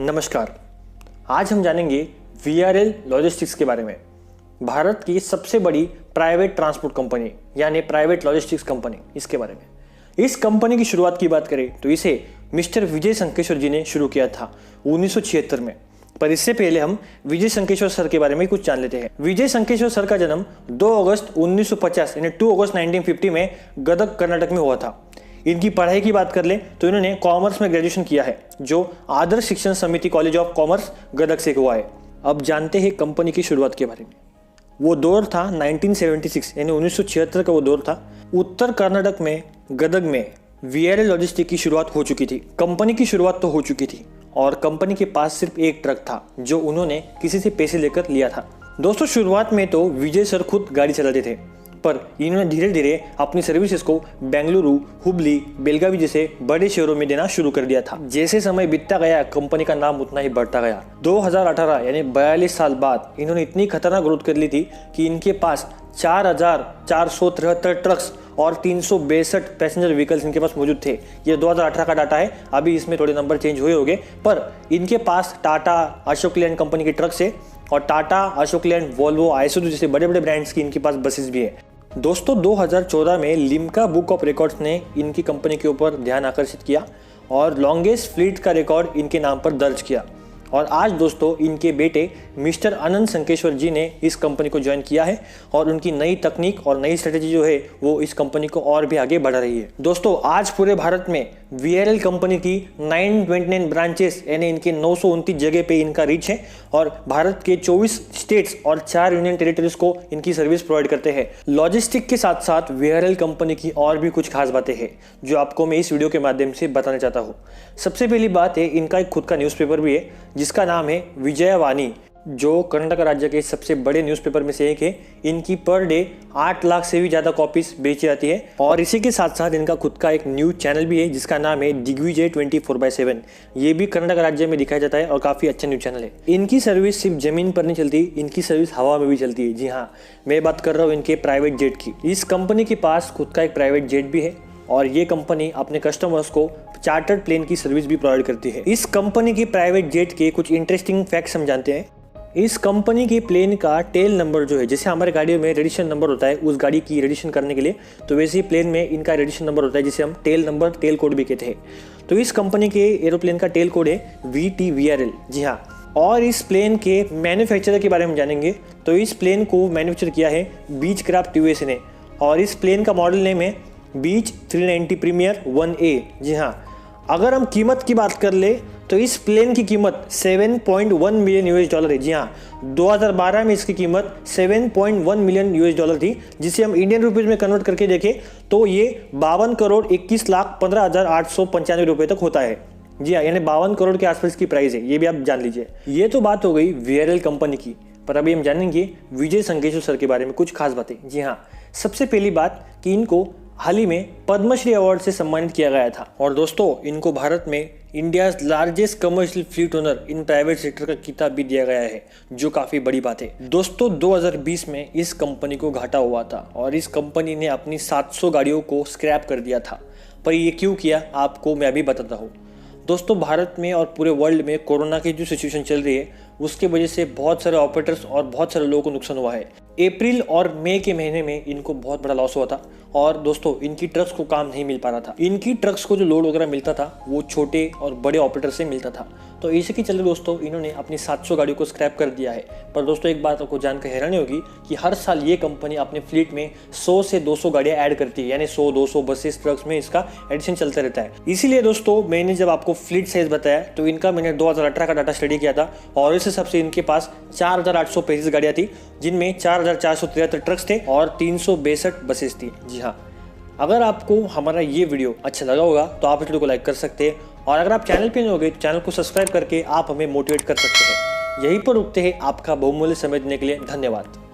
नमस्कार। आज हम जानेंगे वीआरएल लॉजिस्टिक्स के बारे में। भारत की सबसे बड़ी प्राइवेट ट्रांसपोर्ट कंपनी यानी प्राइवेट लॉजिस्टिक्स कंपनी, इसके बारे में। इस कंपनी की शुरुआत की बात करें तो इसे मिस्टर विजय संकेश्वर जी ने शुरू किया था 1976 में। पर इससे पहले हम विजय संकेश्वर सर के बारे में कुछ जान लेते हैं। विजय संकेश्वर सर का जन्म 2 अगस्त 1950 यानी 2 अगस्त 1950 में गदग, कर्नाटक में हुआ था। इनकी पढ़ाई की बात कर ले तो इन्होंने कॉमर्स में ग्रेजुएशन किया है, जो आदर्श शिक्षण समिति कॉलेज ऑफ कॉमर्स गदग से हुआ है। अब जानते हैं कंपनी की शुरुआत के बारे में। वो दौर था 1976 यानी 1976 का वो दौर था। उत्तर कर्नाटक में गदग में वीआरएल लॉजिस्टिक की शुरुआत हो चुकी थी। कंपनी की शुरुआत तो हो चुकी थी और कंपनी के पास सिर्फ एक ट्रक था जो उन्होंने किसी से पैसे लेकर लिया था। दोस्तों, शुरुआत में तो विजय सर खुद गाड़ी चलाते थे, पर इन्होंने धीरे धीरे अपनी सर्विसेज को बेंगलुरु, हुबली, बेलगावी जैसे बड़े शहरों में देना शुरू कर दिया था। जैसे समय बीतता गया कंपनी का नाम उतना ही बढ़ता गया। 2018 यानी 42 साल बाद इन्होंने इतनी खतरनाक ग्रोथ कर ली थी कि इनके पास 4,473 ट्रक्स और 362 पैसेंजर व्हीकल्स इनके पास मौजूद थे। ये 2018 का डाटा है, अभी इसमें थोड़े नंबर चेंज हुए होंगे, पर इनके पास टाटा, अशोक लेलैंड कंपनी के ट्रक्स है और टाटा, अशोक लेलैंड, वोल्वो, आइसुजू जैसे बड़े बड़े ब्रांड्स की इनके पास बसेस भी है। दोस्तों, 2014 में लिम्का बुक ऑफ रिकॉर्ड्स ने इनकी कंपनी के ऊपर ध्यान आकर्षित किया और लॉन्गेस्ट फ्लीट का रिकॉर्ड इनके नाम पर दर्ज किया। और आज दोस्तों इनके बेटे मिस्टर अनंत संकेश्वर जी ने इस कंपनी को ज्वाइन किया है और उनकी नई तकनीक और नई स्ट्रेटेजी जो है वो इस कंपनी को और भी आगे बढ़ा रही है। दोस्तों, आज पूरे भारत में वीआरएल कंपनी की 929 ब्रांचेस यानी इनके 929 जगह पे इनका रीच है और भारत के 24 स्टेट्स और 4 यूनियन टेरिटरीज को इनकी सर्विस प्रोवाइड करते हैं। लॉजिस्टिक के साथ साथ वीआरएल कंपनी की और भी कुछ खास बातें हैं जो आपको मैं इस वीडियो के माध्यम से बताना चाहता हूँ। सबसे पहली बात है, इनका एक खुद का न्यूज़पेपर भी है जिसका नाम है विजयवाणी, जो कर्नाटक राज्य के सबसे बड़े न्यूज़पेपर में से एक है। इनकी पर डे 8 लाख से भी ज़्यादा कॉपीज बेची जाती है और इसी के साथ साथ इनका खुद का एक न्यूज़ चैनल भी है जिसका नाम है दिग्विजय 24/7। ये भी कर्नाटक राज्य में दिखाया जाता है और काफ़ी अच्छा न्यूज़ चैनल है। इनकी सर्विस सिर्फ ज़मीन पर नहीं चलती, इनकी सर्विस हवा में भी चलती है। जी हाँ, मैं बात कर रहा हूँ इनके प्राइवेट जेट की। इस कंपनी के पास खुद का एक प्राइवेट जेट भी है और ये कंपनी अपने कस्टमर्स को चार्टर्ड प्लेन की सर्विस भी प्रोवाइड करती है। इस कंपनी की प्राइवेट जेट के कुछ इंटरेस्टिंग फैक्ट्स हम जानते हैं। इस कंपनी के प्लेन का टेल नंबर जो है, जैसे हमारे गाड़ियों में रेडिशन नंबर होता है उस गाड़ी की रेडिशन करने के लिए, तो वैसे ही प्लेन में इनका रेडिशन नंबर होता है जिसे हम टेल नंबर, टेल कोड भी कहते हैं। तो इस कंपनी के एरोप्लेन का टेल कोड है VTVRL। जी हाँ, और इस प्लेन के मैन्युफैक्चरर के बारे में जानेंगे तो इस प्लेन को मैन्युफैक्चर किया है बीचक्राफ्ट USA ने और इस प्लेन का मॉडल नेम है बीच 390 प्रीमियर 1A। जी हाँ, अगर हम कीमत की बात कर ले तो इस प्लेन की कीमत $7.1 मिलियन है। जी हाँ, 2012 में इसकी कीमत $7.1 मिलियन थी, जिसे हम इंडियन रुपीज में कन्वर्ट करके देखें तो ये 52,21,15,895 रुपये तक होता है। जी हाँ, यानी 52 करोड़ के आसपास की प्राइस है, ये भी आप जान लीजिए। ये तो बात हो गई वीआरएल कंपनी की, पर अभी हम जानेंगे विजय संकेश्वर सर के बारे में कुछ खास बातें। जी हाँ, सबसे पहली बात कि इनको हाल ही में पद्मश्री अवार्ड से सम्मानित किया गया था और दोस्तों इनको भारत में India's largest commercial fleet owner in private sector का खिताब भी दिया गया है, जो काफ़ी बड़ी बात है। दोस्तों, 2020 में इस कंपनी को घाटा हुआ था और इस कंपनी ने अपनी 700 गाड़ियों को स्क्रैप कर दिया था। पर ये क्यों किया आपको मैं अभी बताता हूँ। दोस्तों, भारत में और पूरे वर्ल्ड में कोरोना की जो सिचुएशन चल रही है उसके वजह से बहुत सारे ऑपरेटर्स और बहुत सारे लोगों को नुकसान हुआ है। अप्रैल और मई के महीने में इनको बहुत बड़ा लॉस हुआ था और दोस्तों इनकी ट्रक्स को काम नहीं मिल पा रहा था। इनकी ट्रक्स को जो लोड वगैरह मिलता था वो छोटे और बड़े ऑपरेटर से मिलता था। तो इसी के चलते दोस्तों इन्होंने अपनी 700 गाड़ियों को स्क्रैप कर दिया है। पर दोस्तों एक बात आपको जानकर हैरानी होगी कि हर साल ये कंपनी अपने फ्लीट में 100 से 200 गाड़ियाँ ऐड करती है, यानी 100-200 बसेस, ट्रक्स में इसका एडिशन चलता रहता है। इसीलिए दोस्तों मैंने जब आपको फ्लीट साइज बताया तो इनका मैंने 2018 का डाटा स्टडी किया था और इस हिसाब से इनके पास 4,835 गाड़ियाँ थी, जिनमें 4,473 ट्रक्स थे और 362 बसेस थी। जी हाँ, अगर आपको हमारा ये वीडियो अच्छा लगा होगा तो आप इस वीडियो को लाइक कर सकते हैं और अगर आप चैनल पे नए हो गए तो चैनल को सब्सक्राइब करके आप हमें मोटिवेट कर सकते हैं। यहीं पर रुकते हैं। आपका बहुमूल्य समय देने के लिए धन्यवाद।